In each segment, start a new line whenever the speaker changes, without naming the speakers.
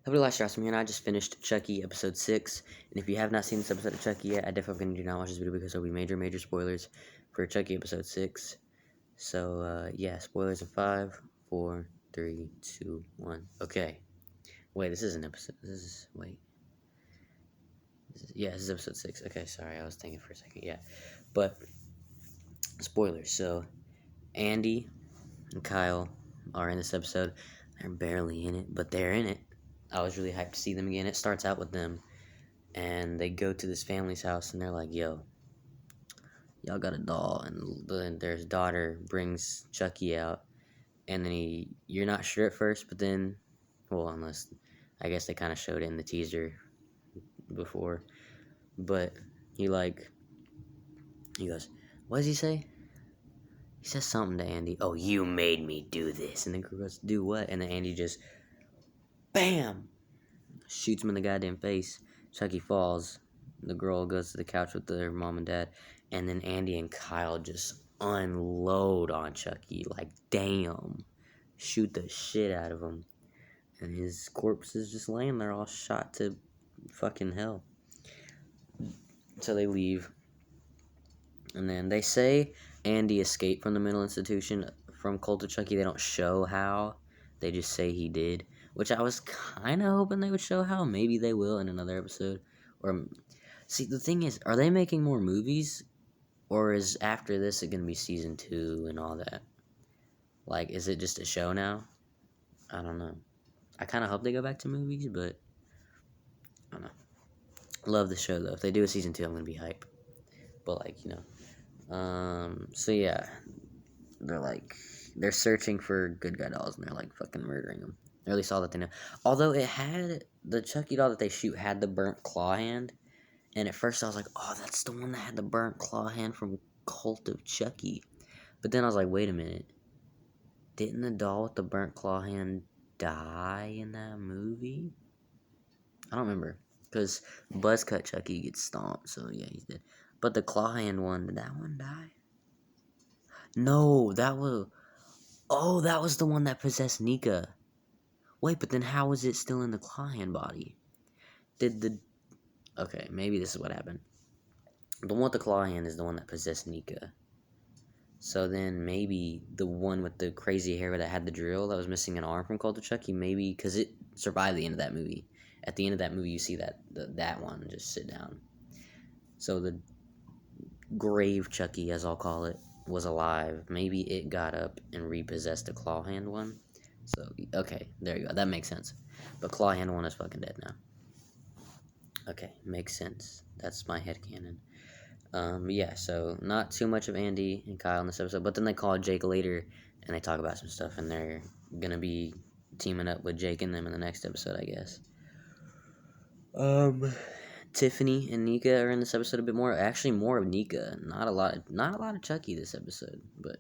Hello, last year, and I just finished Chucky episode 6, and if you have not seen this episode of Chucky yet, I definitely recommend you not watch this video because there will be major spoilers for Chucky episode 6. So, yeah, spoilers in 5, 4, 3, 2, 1. Okay. Wait, this is an episode. This is episode 6. Okay, sorry, I was thinking for a second. Yeah, but, spoilers. So, Andy and Kyle are in this episode. They're barely in it, but they're in it. I was really hyped to see them again. It starts out with them. And they go to this family's house, and they're like, yo, y'all got a doll. And then their daughter brings Chucky out. And then you're not sure at first, but then, well, unless, I guess they kind of showed it in the teaser before. But he goes, what does he say? He says something to Andy. Oh, you made me do this. And the girl goes, do what? And then Andy just, bam, shoots him in the goddamn face. Chucky falls. The girl goes to the couch with their mom and dad, and then Andy and Kyle just unload on Chucky. Like, damn. Shoot the shit out of him. And his corpse is just laying there all shot to fucking hell. So they leave. And then they say Andy escaped from the mental institution from Cult of Chucky. They don't show how. They just say he did. Which I was kind of hoping they would show how. Maybe they will in another episode. Or, see, the thing is, are they making more movies? Or is after this it going to be season 2 and all that? Like, is it just a show now? I don't know. I kind of hope they go back to movies, but I don't know. Love the show, though. If they do a season 2, I'm going to be hype. But, like, so yeah. They're searching for good guy dolls, and they're, like, fucking murdering them. Or at least all that they know. Although the Chucky doll that they shoot had the burnt claw hand. And at first I was like, oh, that's the one that had the burnt claw hand from Cult of Chucky. But then I was like, wait a minute. Didn't the doll with the burnt claw hand die in that movie? I don't remember. Because Buzzcut Chucky gets stomped, so yeah, he's dead. But the claw hand one, did that one die? No, that was the one that possessed Nika. Wait, but then how was it still in the claw hand body? Okay, maybe this is what happened. The one with the claw hand is the one that possessed Nika. So then maybe the one with the crazy hair that had the drill that was missing an arm from Cult of Chucky, maybe because it survived the end of that movie. At the end of that movie, you see that one just sit down. So the grave Chucky, as I'll call it, was alive. Maybe it got up and repossessed the claw hand one. So, okay, there you go. That makes sense. But claw hand one is fucking dead now. Okay, makes sense. That's my headcanon. Yeah, so not too much of Andy and Kyle in this episode, but then they call Jake later, and they talk about some stuff, and they're gonna be teaming up with Jake and them in the next episode, I guess. Tiffany and Nika are in this episode a bit more. Actually, more of Nika. Not a lot of Chucky this episode, but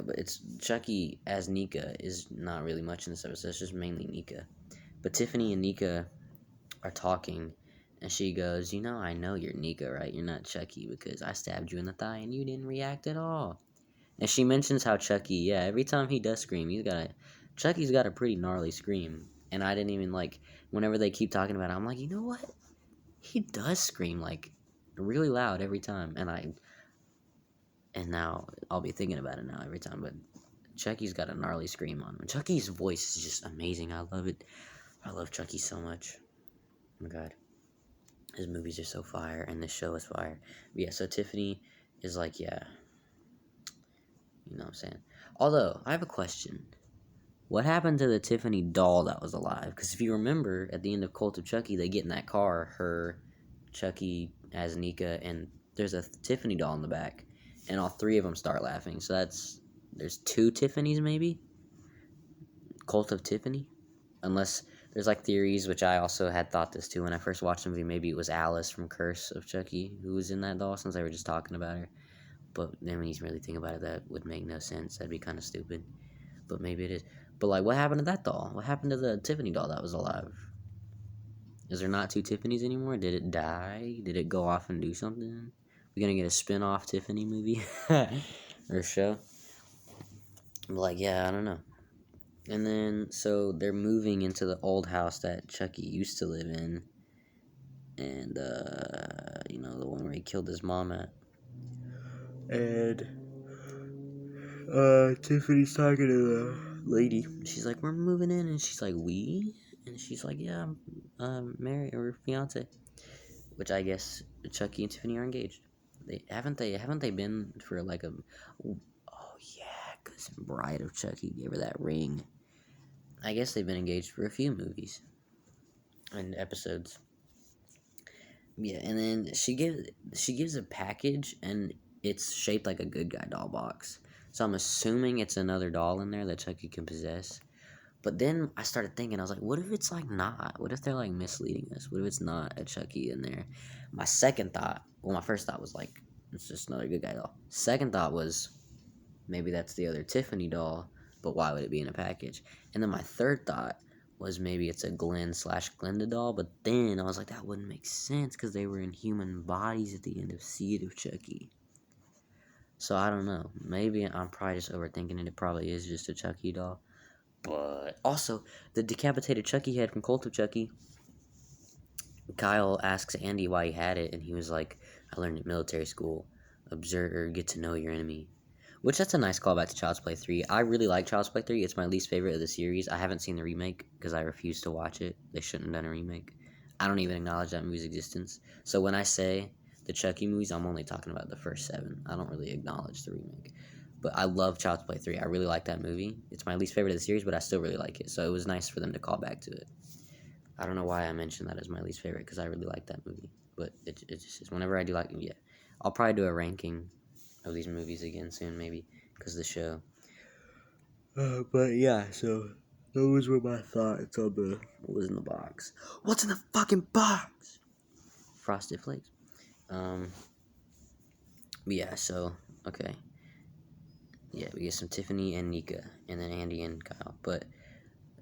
but it's Chucky as Nika is not really much in this episode. It's just mainly Nika. But Tiffany and Nika are talking, and she goes, I know you're Nika, right? You're not Chucky because I stabbed you in the thigh and you didn't react at all. And she mentions how Chucky, every time he does scream, Chucky's got a pretty gnarly scream. And I didn't even whenever they keep talking about it, I'm like, you know what? He does scream really loud every time. And now I'll be thinking about it now every time. But Chucky's got a gnarly scream on him. Chucky's voice is just amazing. I love it. I love Chucky so much. Oh my god. His movies are so fire, and this show is fire. But yeah, so Tiffany is like, yeah. You know what I'm saying? Although, I have a question. What happened to the Tiffany doll that was alive? Because if you remember, at the end of Cult of Chucky, they get in that car, her, Chucky, as Nika, and there's a Tiffany doll in the back. And all three of them start laughing. So there's 2 Tiffany's, maybe? Cult of Tiffany? Unless there's theories, which I also had thought this too when I first watched the movie. Maybe it was Alice from Curse of Chucky who was in that doll, since they were just talking about her. But then when you really think about it, that would make no sense. That'd be kind of stupid. But maybe it is. But what happened to that doll? What happened to the Tiffany doll that was alive? Is there not 2 Tiffany's anymore? Did it die? Did it go off and do something? We gonna get a spin-off Tiffany movie or show? Yeah, I don't know. And then, so they're moving into the old house that Chucky used to live in. And, the one where he killed his mom at. And, Tiffany's talking to the lady. She's like, we're moving in. And she's like, we? And she's like, yeah, I'm married, or fiance. Which I guess Chucky and Tiffany are engaged. Haven't they been for like a... Oh, yeah, because Bride of Chucky gave her that ring. I guess they've been engaged for a few movies and episodes. Yeah, and then she gives a package, and it's shaped like a good guy doll box. So I'm assuming it's another doll in there that Chucky can possess. But then I started thinking, I was like, what if it's like not? What if they're like misleading us? What if it's not a Chucky in there? My first thought was like, it's just another good guy doll. Second thought was, maybe that's the other Tiffany doll, but why would it be in a package? And then my third thought was maybe it's a Glenn/Glenda doll, but then I was like, that wouldn't make sense because they were in human bodies at the end of Seed of Chucky. So I don't know. Maybe I'm probably just overthinking it. It probably is just a Chucky doll. But also, the decapitated Chucky head from Cult of Chucky. Kyle asks Andy why he had it, and he was like, I learned at military school. Observe or get to know your enemy. Which, that's a nice callback to Child's Play 3. I really like Child's Play 3. It's my least favorite of the series. I haven't seen the remake because I refuse to watch it. They shouldn't have done a remake. I don't even acknowledge that movie's existence. So when I say the Chucky movies, I'm only talking about the first 7. I don't really acknowledge the remake. But I love Child's Play 3. I really like that movie. It's my least favorite of the series, but I still really like it. So it was nice for them to call back to it. I don't know why I mentioned that as my least favorite, because I really like that movie. But it just is. Whenever I do like it, yeah. I'll probably do a ranking of these movies again soon, maybe, because of the show. But yeah, so those were my thoughts on what was in the box. What's in the fucking box? Frosted Flakes. Yeah, so, okay. Yeah, we get some Tiffany and Nika, and then Andy and Kyle.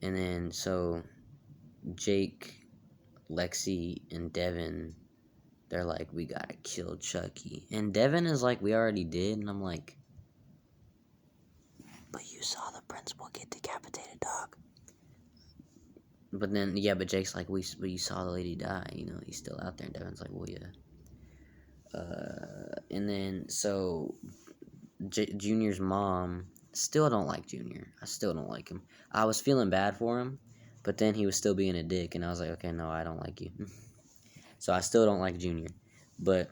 And then, so, Jake, Lexi, and Devin, they're like, we gotta kill Chucky. And Devin is like, we already did. And I'm like, but you saw the principal get decapitated, dog. But then, yeah, but Jake's like, but you saw the lady die. He's still out there. And Devin's like, well, yeah. And then, so, Junior's mom, still don't like Junior. I still don't like him. I was feeling bad for him, but then he was still being a dick. And I was like, okay, no, I don't like you. So I still don't like Junior. But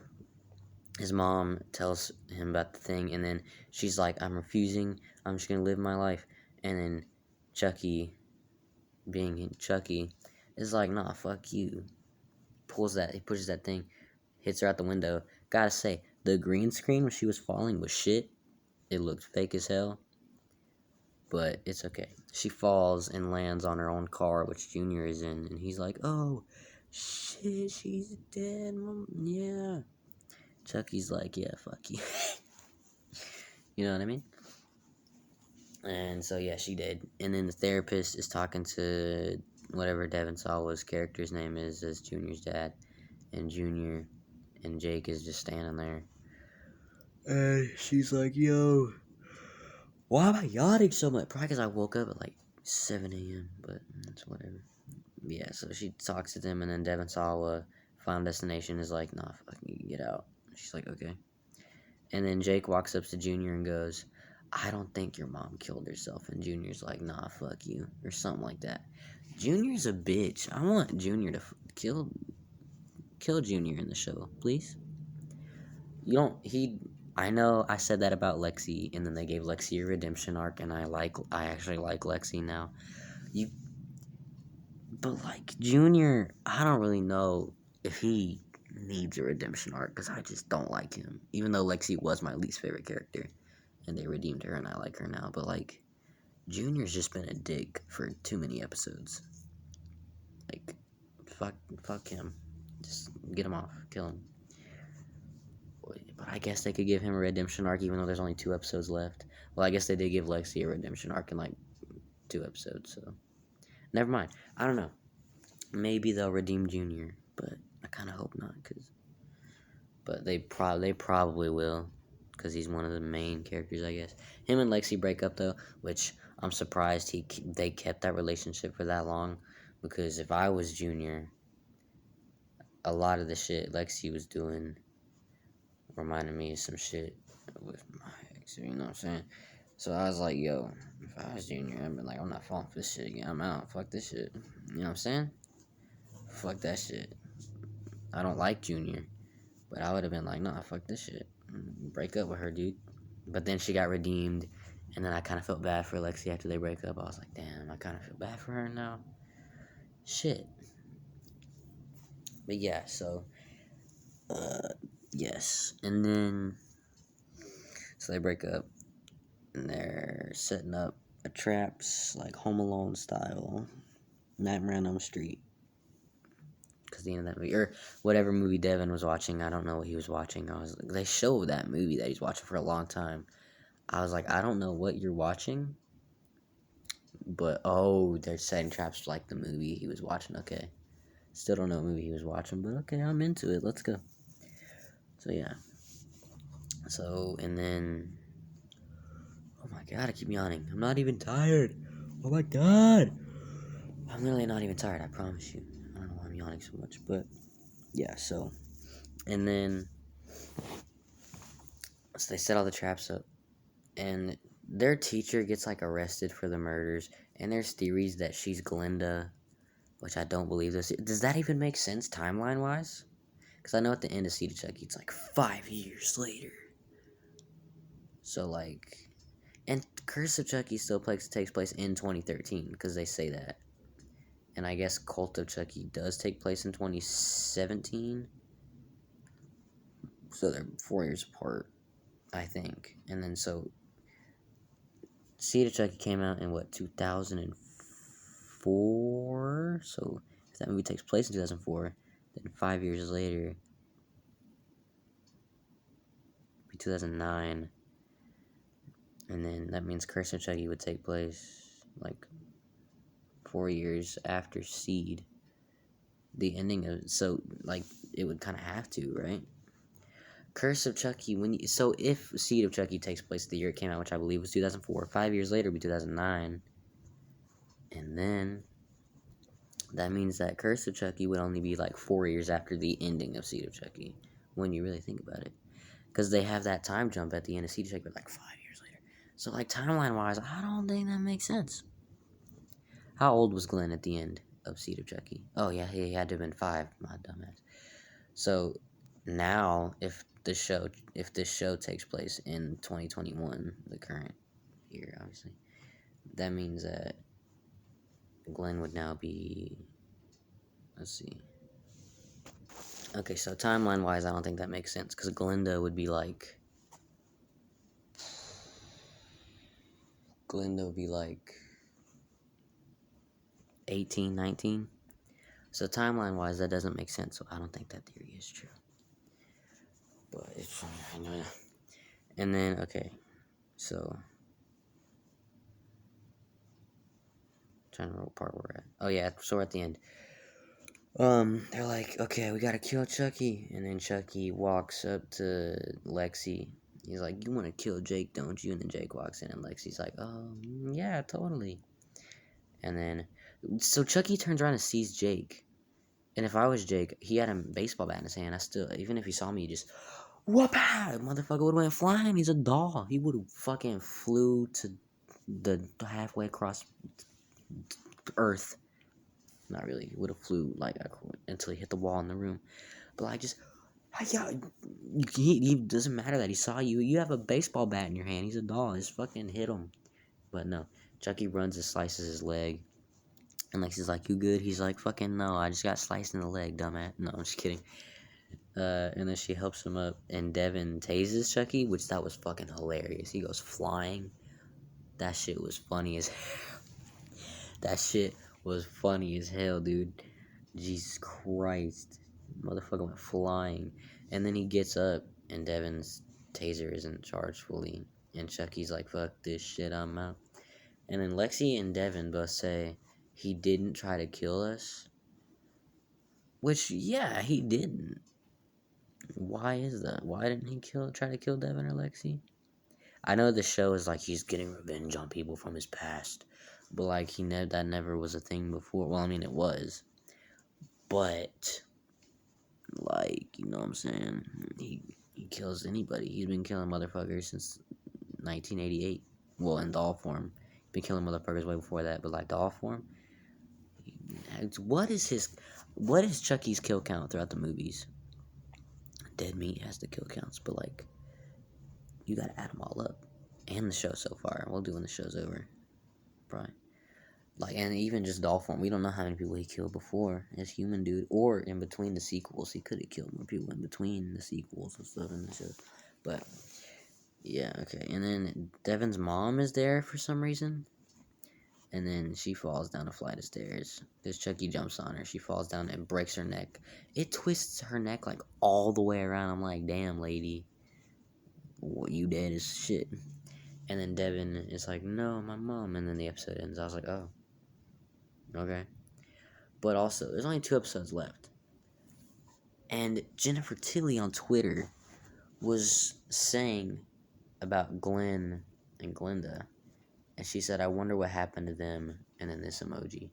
his mom tells him about the thing, and then she's like, I'm refusing. I'm just going to live my life. And then Chucky, being Chucky, is like, nah, fuck you. He pushes that thing, hits her out the window. Gotta say, the green screen when she was falling was shit. It looked fake as hell. But it's okay. She falls and lands on her own car, which Junior is in, and he's like, oh, shit, she's dead, Mom. Yeah. Chucky's like, yeah, fuck you. You know what I mean? And so, yeah, she did. And then the therapist is talking to whatever Devin Sawa's character's name is as Junior's dad. And Junior and Jake is just standing there. And she's like, yo, why am I yawning so much? Probably because I woke up at like 7 a.m., but it's whatever. Yeah, so she talks to them, and then Devin Sawa, Final Destination, is like, nah, fucking get out. She's like, okay. And then Jake walks up to Junior and goes, I don't think your mom killed herself. And Junior's like, nah, fuck you. Or something like that. Junior's a bitch. I want Junior to kill Junior in the show, please. I know I said that about Lexi, and then they gave Lexi a redemption arc, and I actually like Lexi now. But like Junior, I don't really know if he needs a redemption arc, because I just don't like him. Even though Lexi was my least favorite character, and they redeemed her, and I like her now. But like, Junior's just been a dick for too many episodes. Like, fuck him. Just get him off, kill him. But I guess they could give him a redemption arc, even though there's only 2 episodes left. Well, I guess they did give Lexi a redemption arc in like 2 episodes, so never mind. I don't know. Maybe they'll redeem Junior, but I kind of hope not, but they probably will, because he's one of the main characters, I guess. Him and Lexi break up, though, which I'm surprised they kept that relationship for that long, because if I was Junior, a lot of the shit Lexi was doing reminded me of some shit with my ex, you know what I'm saying? So I was like, yo, if I was Junior, I'd be like, I'm not falling for this shit again. I'm out. Fuck this shit. You know what I'm saying? Fuck that shit. I don't like Junior, but I would have been like, nah, fuck this shit. Break up with her, dude. But then she got redeemed, and then I kind of felt bad for Lexi after they break up. I was like, damn, I kind of feel bad for her now. Shit. But yeah, so, yes. And then, so they break up, and they're setting up a traps, like Home Alone style, Nightmare on Elm Street. Because the end of that movie, or whatever movie Devin was watching, I don't know what he was watching. They showed that movie that he's watching for a long time. I was like, I don't know what you're watching, but they're setting traps like the movie he was watching. Okay, still don't know what movie he was watching, but okay, I'm into it. Let's go. So yeah. So and then, oh my god, I keep yawning. I'm not even tired. Oh my god, I'm literally not even tired. I promise you. I don't know why I'm yawning so much, but yeah. So and then, so they set all the traps up, and their teacher gets like arrested for the murders, and there's theories that she's Glinda, which I don't believe this. Does that even make sense timeline wise? Because I know at the end of Seed of Chucky, it's like 5 years later. So like, and Curse of Chucky still takes place in 2013 because they say that, and I guess Cult of Chucky does take place in 2017. So they're 4 years apart, I think. And then so Seed of Chucky came out in what, 2004? So if that movie takes place in 2004, then 5 years later, be 2009, and then that means Curse of Chucky would take place like 4 years after Seed. The ending of, so like it would kind of have to, right? Curse of Chucky, so if Seed of Chucky takes place the year it came out, which I believe was 2004, 5 years later would be 2009, and then that means that Curse of Chucky would only be like 4 years after the ending of Seed of Chucky, when you really think about it. Because they have that time jump at the end of Seed of Chucky, but like 5 years later. So, like, timeline-wise, I don't think that makes sense. How old was Glenn at the end of Seed of Chucky? Oh, yeah, he had to have been 5, my dumbass. So, now, if this show takes place in 2021, the current year, obviously, that means that Glenn would now be, let's see. Okay, so timeline-wise, I don't think that makes sense, because Glinda would be like 18, 19. So timeline-wise, that doesn't make sense, so I don't think that theory is true. But it's, and then, okay, so, trying to remember what part we're at. Oh yeah, so we're at the end. They're like, okay, we gotta kill Chucky, and then Chucky walks up to Lexi. He's like, you want to kill Jake, don't you? And then Jake walks in, and Lexi's like, oh, yeah, totally. And then, so Chucky turns around and sees Jake. And if I was Jake, he had a baseball bat in his hand. Even if he saw me, he just, whoop motherfucker would have went flying. He's a doll. He would have fucking flew to the halfway across Earth. Not really. He would have flew like until he hit the wall in the room. But like, just, yeah, he doesn't matter that he saw you. You have a baseball bat in your hand. He's a doll. Just fucking hit him. But no, Chucky runs and slices his leg. And Lexi's like, you good? He's like, fucking no, I just got sliced in the leg, dumbass. No, I'm just kidding. And then she helps him up, and Devin tases Chucky, which that was fucking hilarious. He goes flying. That shit was funny as hell. That shit was funny as hell, dude. Jesus Christ. Motherfucker went flying. And then he gets up, and Devin's taser isn't charged fully. And Chucky's like, fuck this shit, I'm out. And then Lexi and Devin both say, he didn't try to kill us. Which, yeah, he didn't. Why is that? Why didn't he try to kill Devin or Lexi? I know the show is like he's getting revenge on people from his past, but like that never was a thing before. Well, I mean it was, but like you know what I'm saying. He kills anybody. He's been killing motherfuckers since 1988. Well, in doll form, he's been killing motherfuckers way before that. But like doll form, what is Chucky's kill count throughout the movies? Dead Meat has the kill counts, but like you gotta add them all up, and the show so far. We'll do when the show's over, probably. Like, and even just doll form, we don't know how many people he killed before as human dude, or in between the sequels. He could have killed more people in between the sequels and stuff in the show. But yeah, okay. And then Devin's mom is there for some reason, and then she falls down a flight of stairs. This Chucky jumps on her. She falls down and breaks her neck. It twists her neck like all the way around. I'm like, damn, lady, what you dead as shit. And then Devin is like, no, my mom. And then the episode ends. I was like, oh, okay. But also, there's only 2 episodes left. And Jennifer Tilly on Twitter was saying about Glenn and Glenda. And she said, I wonder what happened to them. And then this emoji.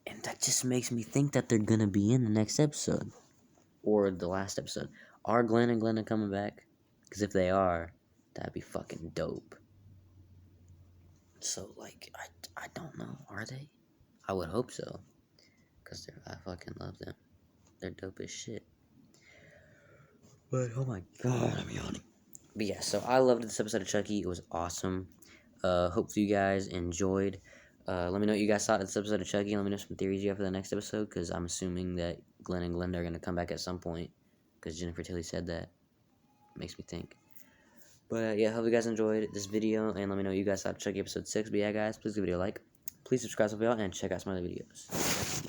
And that just makes me think that they're going to be in the next episode. Or the last episode. Are Glenn and Glenda coming back? Because if they are, that'd be fucking dope. So, like, I don't know. Are they? I would hope so. Because I fucking love them. They're dope as shit. But, oh my god, I'm yawning. But yeah, so I loved this episode of Chucky. It was awesome. Hopefully you guys enjoyed. Let me know what you guys thought of this episode of Chucky. Let me know some theories you have for the next episode. Because I'm assuming that Glenn and Glenda are going to come back at some point. Because Jennifer Tilly said that. Makes me think. But yeah, hope you guys enjoyed this video. And let me know what you guys thought of Chucky episode 6. But yeah, guys, please give the video a like. Please subscribe to y'all and check out some other videos.